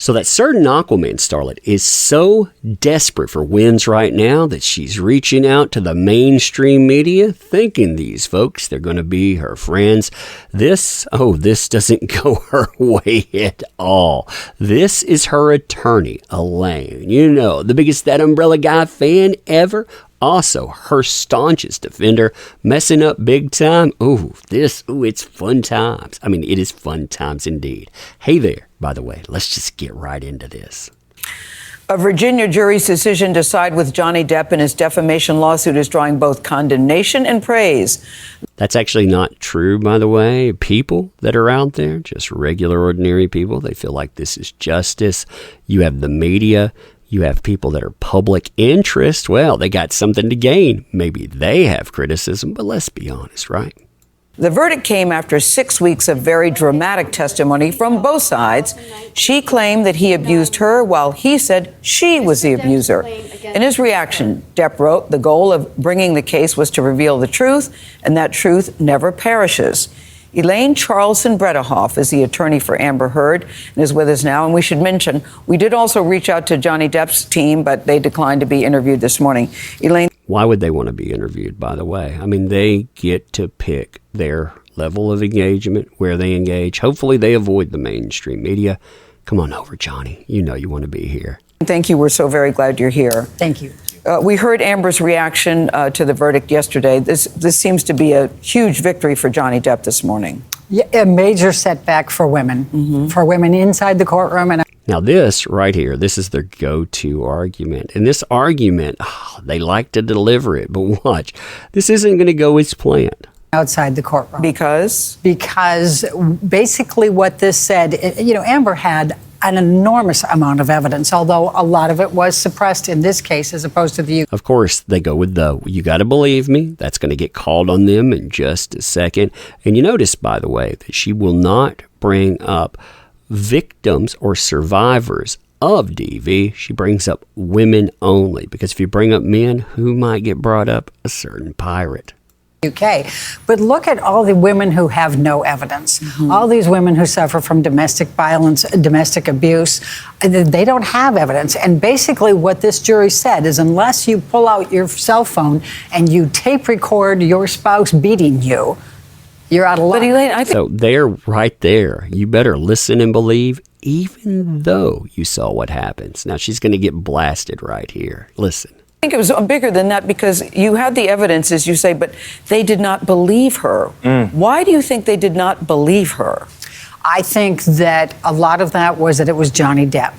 So that certain Aquaman starlet is so desperate for wins right now that she's reaching out to the mainstream media, thinking these folks, they're going to be her friends. This doesn't go her way at all. This is her attorney, Elaine. You know, the biggest That Umbrella Guy fan ever. Also, her staunchest defender, messing up big time. It's fun times. I mean, it is fun times indeed. Hey there, by the way, let's just get right into this. A Virginia jury's decision to side with Johnny Depp in his defamation lawsuit is drawing both condemnation and praise. That's actually not true, by the way. People that are out there, just regular, ordinary people, they feel like this is justice. You have the media. You have people that are public interest. Well, they got something to gain. Maybe they have criticism, but let's be honest, right? The verdict came after 6 weeks of very dramatic testimony from both sides. She claimed that he abused her, while he said she was the abuser. In his reaction, Depp wrote, "The goal of bringing the case was to reveal the truth, and that truth never perishes." Elaine Charlson-Bredehoff is the attorney for Amber Heard and is with us now. And we should mention, we did also reach out to Johnny Depp's team, but they declined to be interviewed this morning. Elaine. Why would they want to be interviewed, by the way? I mean, they get to pick their level of engagement, where they engage. Hopefully they avoid the mainstream media. Come on over, Johnny. You know you want to be here. Thank you. We're so very glad you're here. Thank you. We heard Amber's reaction to the verdict yesterday. This seems to be a huge victory for Johnny Depp this morning. Yeah, a major setback for women, for women inside the courtroom. And now this right here, this is their go-to argument. And this argument, they like to deliver it, but watch. This isn't going to go as planned. Outside the courtroom. Because basically what this said, Amber had an enormous amount of evidence, although a lot of it was suppressed in this case as opposed to the... Of course, they go with you got to believe me. That's going to get called on them in just a second. And you notice, by the way, that she will not bring up victims or survivors of DV. She brings up women only, because if you bring up men, who might get brought up? A certain pirate. UK. But look at all the women who have no evidence. All these women who suffer from domestic violence, domestic abuse, they don't have evidence. And basically what this jury said is, unless you pull out your cell phone and you tape record your spouse beating you, you're out of luck. But Elaine, so they're right there. You better listen and believe, even though you saw what happens. Now she's going to get blasted right here. Listen. I think it was bigger than that, because you had the evidence, as you say, but they did not believe her. Why do you think they did not believe her? I think that a lot of that was that it was Johnny Depp.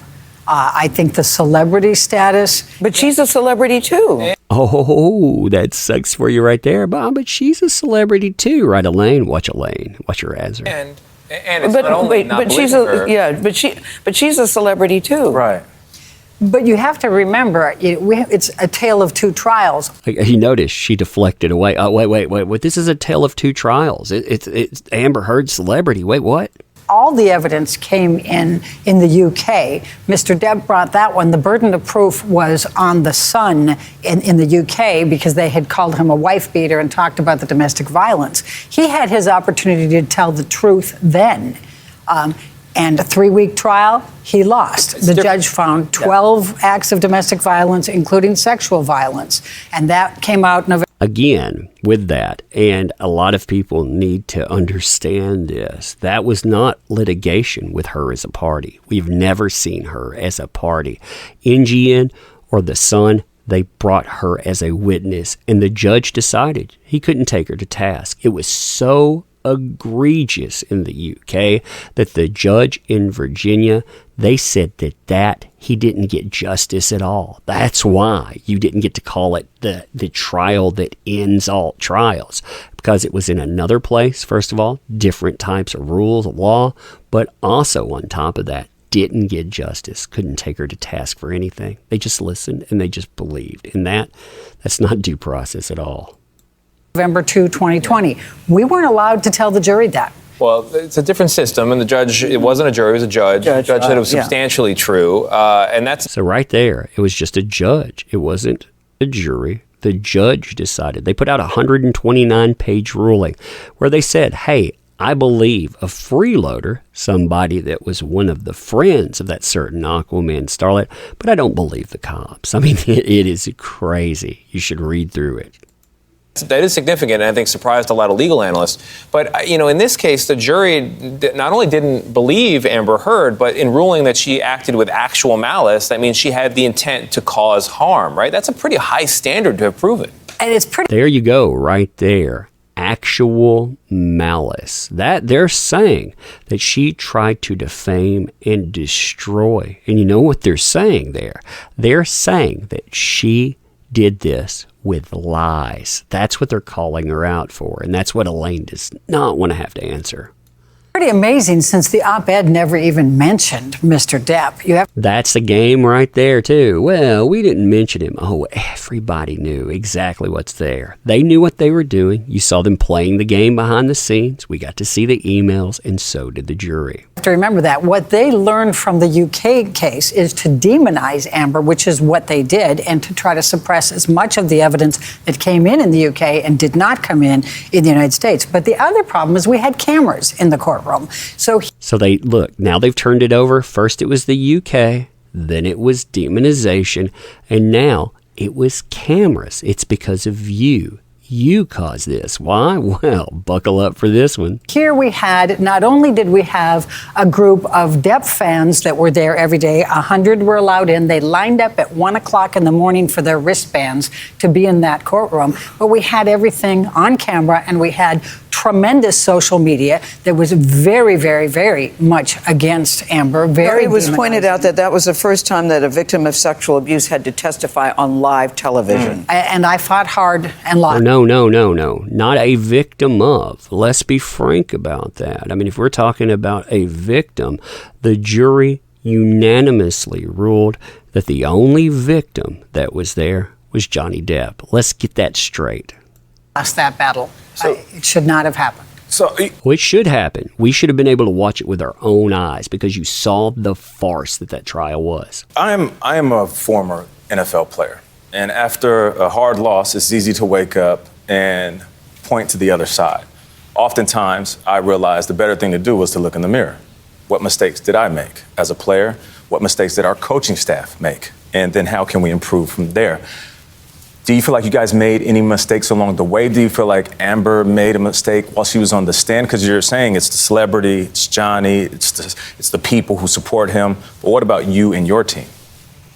I think the celebrity status. But she's a celebrity too. Oh, that sucks for you right there, Bob. But she's a celebrity too, right, Elaine? Watch Elaine. Watch her answer. And it's not only not she's but she's a celebrity too. Right. But you have to remember, it's a tale of two trials. You notice she deflected away. Oh, wait. This is a tale of two trials. It's Amber Heard's celebrity. Wait, what? All the evidence came in the UK. Mr. Depp brought that one. The burden of proof was on the son in the UK, because they had called him a wife beater and talked about the domestic violence. He had his opportunity to tell the truth then. And a 3-week trial, he lost. The judge found 12 acts of domestic violence, including sexual violence. And that came out November. Again, with that, and a lot of people need to understand this, that was not litigation with her as a party. We've never seen her as a party. NGN or the Sun, they brought her as a witness, and the judge decided he couldn't take her to task. It was so egregious in the UK that the judge in Virginia, they said that he didn't get justice at all. That's why you didn't get to call it the trial that ends all trials, because it was in another place, first of all, different types of rules of law, but also on top of that, didn't get justice, couldn't take her to task for anything. They just listened and they just believed. And that's not due process at all. November 2, 2020. We weren't allowed to tell the jury that. Well, it's a different system, and the judge, it wasn't a jury, it was a judge. The judge said it was substantially true, and that's... So right there, it was just a judge. It wasn't a jury. The judge decided. They put out a 129-page ruling where they said, hey, I believe a freeloader, somebody that was one of the friends of that certain Aquaman starlet, but I don't believe the cops. I mean, it is crazy. You should read through it. That is significant, and I think surprised a lot of legal analysts. But, in this case, the jury not only didn't believe Amber Heard, but in ruling that she acted with actual malice, that means she had the intent to cause harm, right? That's a pretty high standard to have proven. And it's pretty. There you go, right there. Actual malice. That they're saying that she tried to defame and destroy. And you know what they're saying there? They're saying that she did this with lies. That's what they're calling her out for. And that's what Elaine does not want to have to answer. Pretty amazing, since the op-ed never even mentioned Mr. Depp. That's the game right there, too. Well, we didn't mention him. Oh, everybody knew exactly what's there. They knew what they were doing. You saw them playing the game behind the scenes. We got to see the emails, and so did the jury. To remember that. What they learned from the UK case is to demonize Amber, which is what they did, and to try to suppress as much of the evidence that came in the UK and did not come in the United States. But the other problem is we had cameras in the courtroom. So they look, now they've turned it over. First it was the UK, then it was demonization, and now it was cameras. It's because of you. You caused this. Why? Well, buckle up for this one. Here we had, not only did we have a group of Depp fans that were there every day, 100 were allowed in. They lined up at 1 o'clock in the morning for their wristbands to be in that courtroom. But we had everything on camera, and we had tremendous social media that was very, very, very much against Amber. It was pointed out that that was the first time that a victim of sexual abuse had to testify on live television. And I fought hard and lost. No. Not a victim of. Let's be frank about that. I mean, if we're talking about a victim, the jury unanimously ruled that the only victim that was there was Johnny Depp. Let's get that straight. Lost that battle. It should not have happened. It should happen. We should have been able to watch it with our own eyes because you saw the farce that trial was. I am a former NFL player. And after a hard loss, it's easy to wake up and point to the other side. Oftentimes, I realized the better thing to do was to look in the mirror. What mistakes did I make as a player? What mistakes did our coaching staff make? And then how can we improve from there? Do you feel like you guys made any mistakes along the way? Do you feel like Amber made a mistake while she was on the stand? Because you're saying it's the celebrity, it's Johnny, it's the people who support him. But what about you and your team?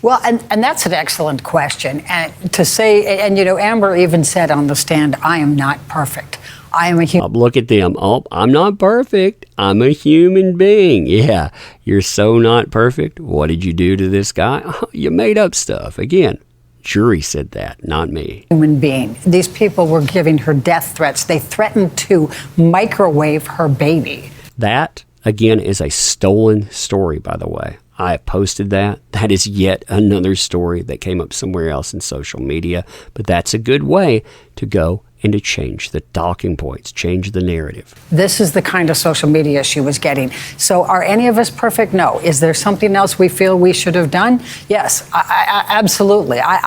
Well, and that's an excellent question. And to say, and Amber even said on the stand, I am not perfect. I am a human. Look at them. Oh, I'm not perfect. I'm a human being. Yeah, you're so not perfect. What did you do to this guy? Oh, you made up stuff. Again, jury said that, not me. Human being. These people were giving her death threats. They threatened to microwave her baby. That, again, is a stolen story, by the way. I posted that. That is yet another story that came up somewhere else in social media. But that's a good way to go and to change the talking points, change the narrative. This is the kind of social media she was getting. So are any of us perfect? No. Is there something else we feel we should have done? Yes, I absolutely. I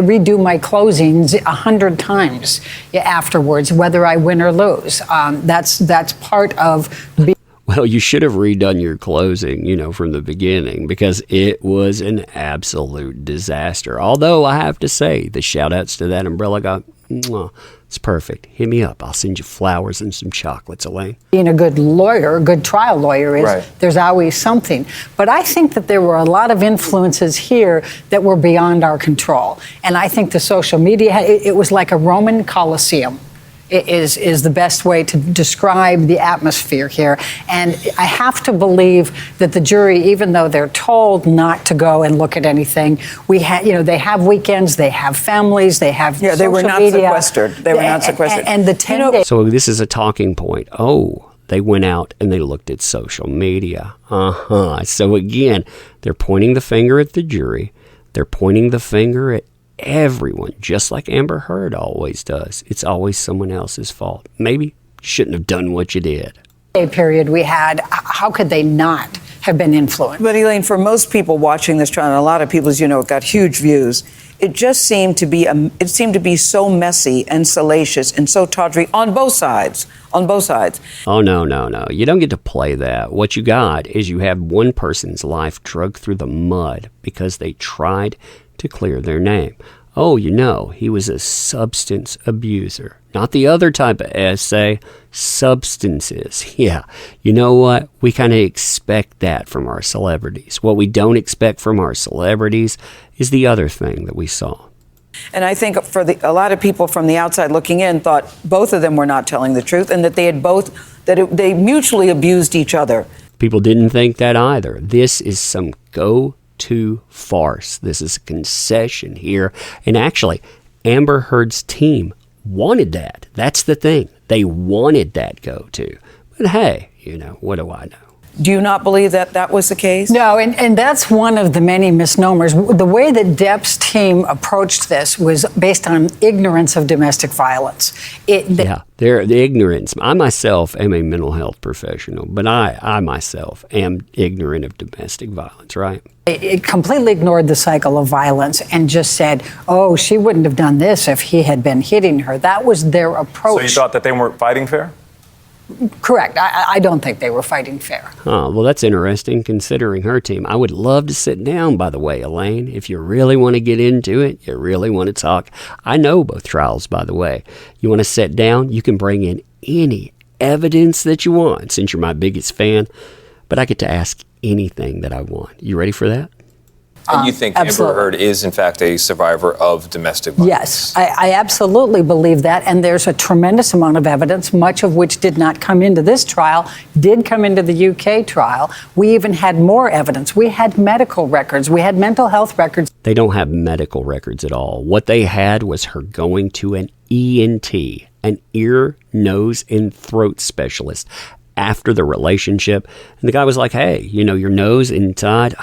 redo my closings 100 times afterwards, whether I win or lose. That's part of being. Well, you should have redone your closing, from the beginning, because it was an absolute disaster. Although I have to say, the shout outs to that umbrella guy, it's perfect. Hit me up. I'll send you flowers and some chocolates, Elaine. Being a good lawyer, a good trial lawyer is There's always something. But I think that there were a lot of influences here that were beyond our control. And I think the social media, it was like a Roman Colosseum. Is the best way to describe the atmosphere here. And I have to believe that the jury, even though they're told not to go and look at anything, they have weekends, they have families, they have social media. They were not sequestered. They were not sequestered. And the 10 days. So this is a talking point. Oh, they went out and they looked at social media. So again, they're pointing the finger at the jury. They're pointing the finger at everyone, just like Amber Heard always does. It's always someone else's fault. Maybe you shouldn't have done what you did. period we had, how could they not have been influenced? But Elaine, for most people watching this trial, and a lot of people, as you know, it got huge views. It just seemed to be so messy and salacious and so tawdry on both sides. On both sides. Oh, no. You don't get to play that. What you got is you have one person's life dragged through the mud because they tried to clear their name. Oh, he was a substance abuser. Not the other type of essay, substances. Yeah, you know what? We kind of expect that from our celebrities. What we don't expect from our celebrities is the other thing that we saw. And I think for a lot of people from the outside looking in thought both of them were not telling the truth and that they mutually abused each other. People didn't think that either. This is some go-to farce. This is a concession here. And actually, Amber Heard's team wanted that. That's the thing. They wanted that go-to. But hey, what do I know? Do you not believe that that was the case? No, and that's one of the many misnomers. The way that Depp's team approached this was based on ignorance of domestic violence. The ignorance. I myself am a mental health professional, but I myself am ignorant of domestic violence, right? It completely ignored the cycle of violence and just said, oh, she wouldn't have done this if he had been hitting her. That was their approach. So you thought that they weren't fighting fair? Correct. I don't think they were fighting fair. Well, that's interesting considering her team. I would love to sit down, by the way, Elaine. If you really want to get into it, you really want to talk. I know both trials, by the way. You want to sit down, you can bring in any evidence that you want, since you're my biggest fan. But I get to ask anything that I want. You ready for that? And you think Absolutely. Amber Heard is, in fact, a survivor of domestic violence? Yes, I absolutely believe that. And there's a tremendous amount of evidence, much of which did not come into this trial, did come into the UK trial. We even had more evidence. We had medical records. We had mental health records. They don't have medical records at all. What they had was her going to an ENT, an ear, nose, and throat specialist after the relationship. And the guy was like, hey, your nose inside,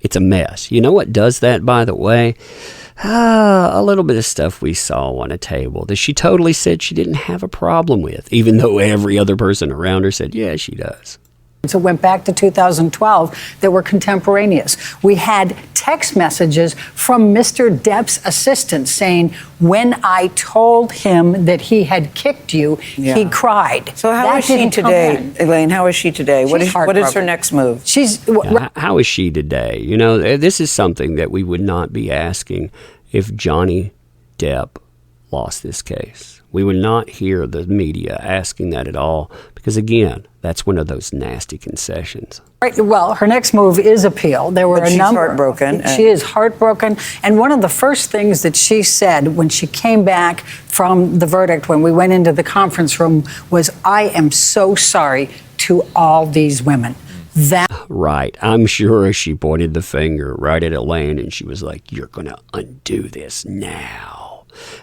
it's a mess. You know what does that, by the way? A little bit of stuff we saw on a table that she totally said she didn't have a problem with, even though every other person around her said, yeah, she does. So it went back to 2012 that were contemporaneous. We had text messages from Mr. Depp's assistant saying, when I told him that he had kicked you, he cried. So how is she today, Elaine? How is she today? What is her next move? How is she today? This is something that we would not be asking if Johnny Depp lost this case. We would not hear the media asking that at all because, again, that's one of those nasty concessions. Right. Well, her next move is appeal. There were she's heartbroken. She is heartbroken. And one of the first things that she said when she came back from the verdict, when we went into the conference room, was, I am so sorry to all these women. Right. I'm sure she pointed the finger right at Elaine and she was like, you're going to undo this now.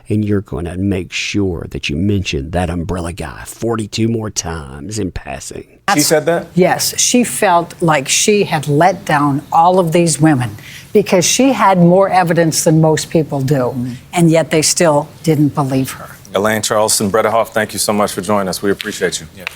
And you're going to make sure that you mention that umbrella guy 42 more times in passing. She said that? Yes. She felt like she had let down all of these women because she had more evidence than most people do. And yet they still didn't believe her. Elaine Charleston, Bretta Hoff, thank you so much for joining us. We appreciate you. Yeah,